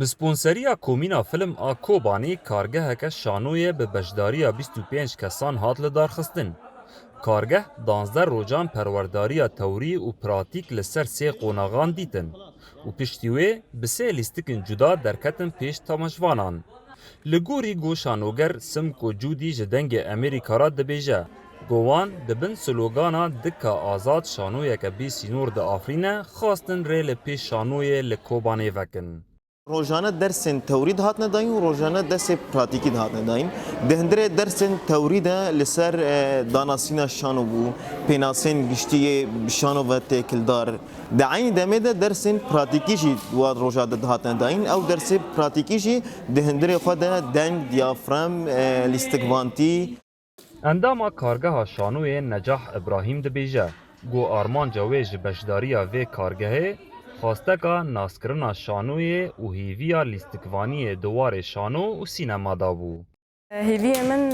بسپونسریا کومینا فیلم آ کوبانی کارگه که شانوی به بجداریا 25 کسان هات لدارخستن. کارگه 12 روجان پرورداریا توری و پراتیک لسر سه قوناغان دیتن و پشتیوه بسه لیستکن جدا درکتن پیش تماشوانان. لگوری گو شانوگر سمک و جودی جدنگ امریکا را دبیجه. گوان دبن سلوگانا دکا آزاد شانوی که بی سینور دا آفرینه خواستن ریل پیش شانوی لکوبانه وکن. روزانه درس تورید هات ندایم و روزانه درس پراتیکی هات ندایم. دهندره درس تورید لسر داناسینا شانو بو پیناسین گشتی شانو و تکلدار. دعین دمیده درس پراتیکیشی واد روزانه هات ندایم او درس پراتیکیشی دهندره خود دنگ دیافرام لیستگوانتی. انداما کارگاه شانوی نجاح ابراهیم دبیجه. گو آرمان جویج بشداریا و کارگاه خواسته که ناسکرنا شانوی و هیویا لیستکوانی دوار شانو و سینما دابو. هیوی من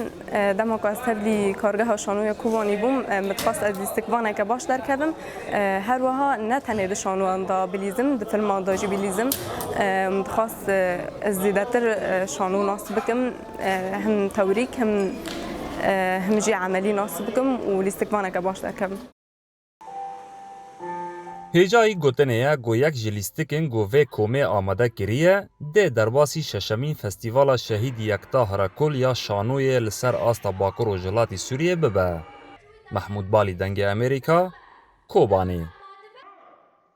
دما که استبلی کارگاه شانوی کوبانی بوم متخواست از لیستکوانه که باش در کردم هر وها نه تنه ده شانوان دا بلیزم ده فیلم دا جی بلیزم متخواست از زیادتر شانو ناس بکم هم توریک هم جی عملی ناس بکم و لیستکوانه که باش در کردم. هیجایی گوتنه گو یک جلیستکن گو و کومه آماده کریه ده درباسی ششمین فستیوالا شهید یکتا هرکل یا شانوی لسر آستا باکر و جلاتی سوریه ببه. محمود بالی دنگ امریکا، کوبانی.